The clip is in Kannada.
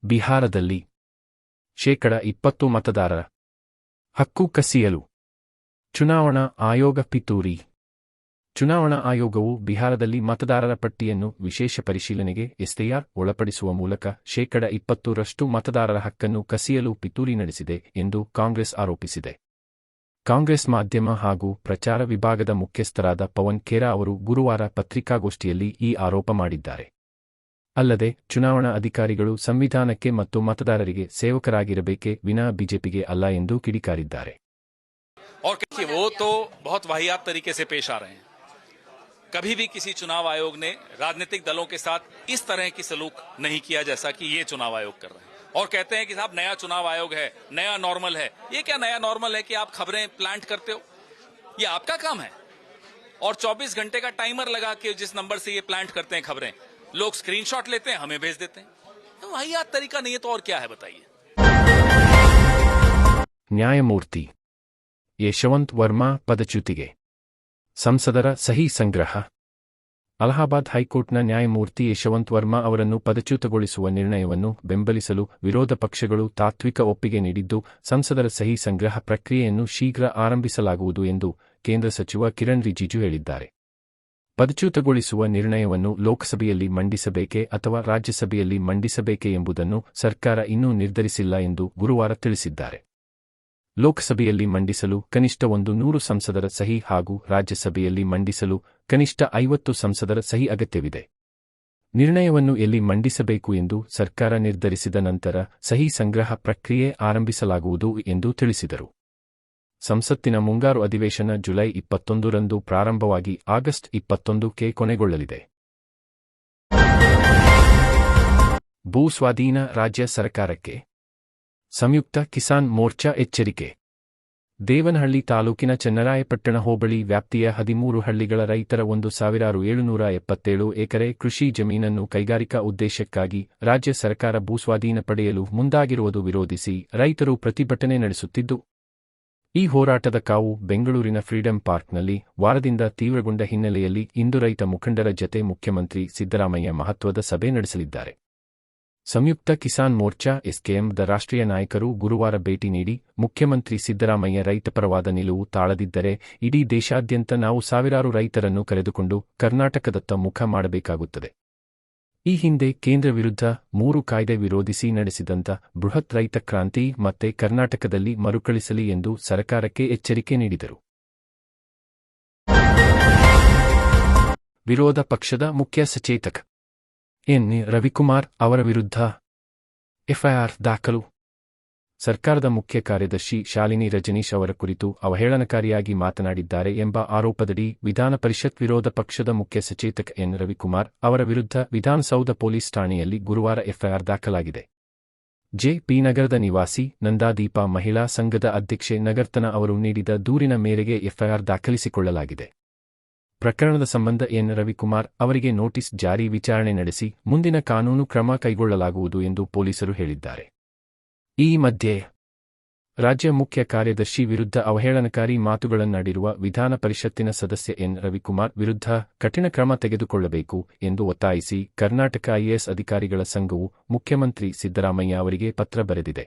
ಬಿಹಾರದಲ್ಲಿ ಶೇಕಡ 20 ಮತದಾರರ ಹಕ್ಕು ಕಸಿಯಲು ಚುನಾವಣಾ ಆಯೋಗ ಪಿತೂರಿ. ಚುನಾವಣಾ ಆಯೋಗವು ಬಿಹಾರದಲ್ಲಿ ಮತದಾರರ ಪಟ್ಟಿಯನ್ನು ವಿಶೇಷ ಪರಿಶೀಲನೆಗೆ ಎಸ್ಐಆರ್ ಒಳಪಡಿಸುವ ಮೂಲಕ ಶೇಕಡ 20ರಷ್ಟು ಮತದಾರರ ಹಕ್ಕನ್ನು ಕಸಿಯಲು ಪಿತೂರಿ ನಡೆಸಿದೆ ಎಂದು ಕಾಂಗ್ರೆಸ್ ಆರೋಪಿಸಿದೆ. ಕಾಂಗ್ರೆಸ್ ಮಾಧ್ಯಮ ಹಾಗೂ ಪ್ರಚಾರ ವಿಭಾಗದ ಮುಖ್ಯಸ್ಥರಾದ ಪವನ್ ಖೇರಾ ಅವರು ಗುರುವಾರ ಪತ್ರಿಕಾಗೋಷ್ಠಿಯಲ್ಲಿ ಈ ಆರೋಪ ಮಾಡಿದ್ದಾರೆ. ಅಲ್ಲದೆ ಚುನಾವಣಾ ಅಧಿಕಾರಿಗಳು ಸಂವಿಧಾನಕ್ಕೆ ಮತ್ತು ಮತದಾರರಿಗೆ ಸೇವಕರಾಗಿರಬೇಕೇ ವಿನಾ ಬಿಜೆಪಿಗೆ ಅಲ್ಲ ಎಂದು ಕಿಡಿಕಾರಿದ್ದಾರೆ. कभी भी किसी चुनाव आयोग ने राजनीतिक दलों के साथ इस तरह की सलूक नहीं किया जैसा कि ये चुनाव आयोग कर रहे हैं और कहते हैं कि साहब नया चुनाव आयोग है, नया नॉर्मल है. ये क्या नया नॉर्मल है कि आप खबरें प्लांट करते हो? ये आपका काम है. और 24 घंटे का टाइमर लगा के जिस नंबर से ये प्लांट करते हैं खबरें, लोग स्क्रीनशॉट लेते हैं, हमें भेज देते हैं. तो वाहियात तरीका नहीं है तो और क्या है बताइए. ನ್ಯಾಯಮೂರ್ತಿ ಯಶವಂತ್ ವರ್ಮಾ ಪದಚ್ಯುತಿಗೆ ಸಂಸದರ ಸಹಿ ಸಂಗ್ರಹ. ಅಲಹಾಬಾದ್ ಹೈಕೋರ್ಟ್ನ ನ್ಯಾಯಮೂರ್ತಿ ಯಶವಂತ್ ವರ್ಮಾ ಅವರನ್ನು ಪದಚ್ಯುತಗೊಳಿಸುವ ನಿರ್ಣಯವನ್ನು ಬೆಂಬಲಿಸಲು ವಿರೋಧ ಪಕ್ಷಗಳು ತಾತ್ವಿಕ ಒಪ್ಪಿಗೆ ನೀಡಿದ್ದು, ಸಂಸದರ ಸಹಿ ಸಂಗ್ರಹ ಪ್ರಕ್ರಿಯೆಯನ್ನು ಶೀಘ್ರ ಆರಂಭಿಸಲಾಗುವುದು ಎಂದು ಕೇಂದ್ರ ಸಚಿವ ಕಿರಣ್ ರಿಜಿಜು ಹೇಳಿದ್ದಾರೆ. ಪದಚ್ಯುತಗೊಳಿಸುವ ನಿರ್ಣಯವನ್ನು ಲೋಕಸಭೆಯಲ್ಲಿ ಮಂಡಿಸಬೇಕೇ ಅಥವಾ ರಾಜ್ಯಸಭೆಯಲ್ಲಿ ಮಂಡಿಸಬೇಕೇ ಎಂಬುದನ್ನು ಸರ್ಕಾರ ಇನ್ನೂ ನಿರ್ಧರಿಸಿಲ್ಲ ಎಂದು ಗುರುವಾರ ತಿಳಿಸಿದ್ದಾರೆ. ಲೋಕಸಭೆಯಲ್ಲಿ ಮಂಡಿಸಲು ಕನಿಷ್ಠ 100 ಸಂಸದರ ಸಹಿ ಹಾಗೂ ರಾಜ್ಯಸಭೆಯಲ್ಲಿ ಮಂಡಿಸಲು ಕನಿಷ್ಠ 50 ಸಂಸದರ ಸಹಿ ಅಗತ್ಯವಿದೆ. ನಿರ್ಣಯವನ್ನು ಎಲ್ಲಿ ಮಂಡಿಸಬೇಕು ಎಂದು ಸರ್ಕಾರ ನಿರ್ಧರಿಸಿದ ನಂತರ ಸಹಿ ಸಂಗ್ರಹ ಪ್ರಕ್ರಿಯೆ ಆರಂಭಿಸಲಾಗುವುದು ಎಂದು ತಿಳಿಸಿದರು. ಸಂಸತ್ತಿನ ಮುಂಗಾರು ಅಧಿವೇಶನ ಜುಲೈ 21ರಂದು ಪ್ರಾರಂಭವಾಗಿ ಆಗಸ್ಟ್ 21ಕ್ಕೆ ಕೊನೆಗೊಳ್ಳಲಿದೆ. ಭೂ ಸ್ವಾಧೀನ ರಾಜ್ಯ ಸರ್ಕಾರಕ್ಕೆ ಸಂಯುಕ್ತ ಕಿಸಾನ್ ಮೋರ್ಚಾ ಎಚ್ಚರಿಕೆ. ದೇವನಹಳ್ಳಿ ತಾಲೂಕಿನ ಚನ್ನರಾಯಪಟ್ಟಣ ಹೋಬಳಿ ವ್ಯಾಪ್ತಿಯ 13 ಹಳ್ಳಿಗಳ ರೈತರ 1777 ಎಕರೆ ಕೃಷಿ ಜಮೀನನ್ನು ಕೈಗಾರಿಕಾ ಉದ್ದೇಶಕ್ಕಾಗಿ ರಾಜ್ಯ ಸರ್ಕಾರ ಭೂಸ್ವಾಧೀನ ಪಡೆಯಲು ಮುಂದಾಗಿರುವುದು ವಿರೋಧಿಸಿ ರೈತರು ಪ್ರತಿಭಟನೆ ನಡೆಸುತ್ತಿದ್ದು, ಈ ಹೋರಾಟದ ಕಾವು ಬೆಂಗಳೂರಿನ ಫ್ರೀಡಂ ಪಾರ್ಕ್ನಲ್ಲಿ ವಾರದಿಂದ ತೀವ್ರಗೊಂಡ ಹಿನ್ನೆಲೆಯಲ್ಲಿ ಇಂದು ರೈತ ಮುಖಂಡರ ಜತೆ ಮುಖ್ಯಮಂತ್ರಿ ಸಿದ್ದರಾಮಯ್ಯ ಮಹತ್ವದ ಸಭೆ ನಡೆಸಲಿದ್ದಾರೆ. ಸಂಯುಕ್ತ ಕಿಸಾನ್ ಮೋರ್ಚಾ ಎಸ್ಕೆಎಂದ ರಾಷ್ಟ್ರೀಯ ನಾಯಕರು ಗುರುವಾರ ಭೇಟಿ ನೀಡಿ, ಮುಖ್ಯಮಂತ್ರಿ ಸಿದ್ದರಾಮಯ್ಯ ರೈತಪರವಾದ ನಿಲುವು ತಾಳದಿದ್ದರೆ ಇಡೀ ದೇಶಾದ್ಯಂತ ನಾವು ಸಾವಿರಾರು ರೈತರನ್ನು ಕರೆದುಕೊಂಡು ಕರ್ನಾಟಕದತ್ತ ಮುಖ ಮಾಡಬೇಕಾಗುತ್ತದೆ. ಈ ಹಿಂದೆ ಕೇಂದ್ರ ವಿರುದ್ಧ 3 ಕಾಯ್ದೆ ವಿರೋಧಿಸಿ ನಡೆಸಿದಂಥ ಬೃಹತ್ ರೈತ ಕ್ರಾಂತಿ ಮತ್ತೆ ಕರ್ನಾಟಕದಲ್ಲಿ ಮರುಕಳಿಸಲಿ ಎಂದು ಸರ್ಕಾರಕ್ಕೆ ಎಚ್ಚರಿಕೆ ನೀಡಿದರು. ವಿರೋಧ ಪಕ್ಷದ ಮುಖ್ಯ ಸಚೇತಕ ಎನ್. ರವಿಕುಮಾರ್ ಅವರ ವಿರುದ್ಧ ಎಫ್ಐಆರ್ ದಾಖಲು. ಸರ್ಕಾರದ ಮುಖ್ಯ ಕಾರ್ಯದರ್ಶಿ ಶಾಲಿನಿ ರಜನೀಶ್ ಅವರ ಕುರಿತು ಅವಹೇಳನಕಾರಿಯಾಗಿ ಮಾತನಾಡಿದ್ದಾರೆ ಎಂಬ ಆರೋಪದಡಿ ವಿಧಾನ ಪರಿಷತ್ ವಿರೋಧ ಪಕ್ಷದ ಮುಖ್ಯ ಸಚೇತಕ ಎನ್. ರವಿಕುಮಾರ್ ಅವರ ವಿರುದ್ಧ ವಿಧಾನಸೌಧ ಪೊಲೀಸ್ ಠಾಣೆಯಲ್ಲಿ ಗುರುವಾರ ಎಫ್ಐಆರ್ ದಾಖಲಾಗಿದೆ. ಜೆ.ಪಿ. ನಗರದ ನಿವಾಸಿ ನಂದಾದೀಪ ಮಹಿಳಾ ಸಂಘದ ಅಧ್ಯಕ್ಷೆ ನಗರ್ತನ ಅವರು ನೀಡಿದ ದೂರಿನ ಮೇರೆಗೆ ಎಫ್ಐಆರ್ ದಾಖಲಿಸಿಕೊಳ್ಳಲಾಗಿದೆ. ಪ್ರಕರಣದ ಸಂಬಂಧ ಎನ್. ರವಿಕುಮಾರ್ ಅವರಿಗೆ ನೋಟಿಸ್ ಜಾರಿ ವಿಚಾರಣೆ ನಡೆಸಿ ಮುಂದಿನ ಕಾನೂನು ಕ್ರಮ ಕೈಗೊಳ್ಳಲಾಗುವುದು ಎಂದು ಪೊಲೀಸರು ಹೇಳಿದ್ದಾರೆ. ಈ ಮಧ್ಯೆ ರಾಜ್ಯ ಮುಖ್ಯ ಕಾರ್ಯದರ್ಶಿ ವಿರುದ್ಧ ಅವಹೇಳನಕಾರಿ ಮಾತುಗಳನ್ನಾಡಿರುವ ವಿಧಾನ ಪರಿಷತ್ತಿನ ಸದಸ್ಯ ಎನ್. ರವಿಕುಮಾರ್ ವಿರುದ್ಧ ಕಠಿಣ ಕ್ರಮ ತೆಗೆದುಕೊಳ್ಳಬೇಕು ಎಂದು ಒತ್ತಾಯಿಸಿ ಕರ್ನಾಟಕ ಐಎಎಸ್ ಅಧಿಕಾರಿಗಳ ಸಂಘವು ಮುಖ್ಯಮಂತ್ರಿ ಸಿದ್ದರಾಮಯ್ಯ ಅವರಿಗೆ ಪತ್ರ ಬರೆದಿದೆ.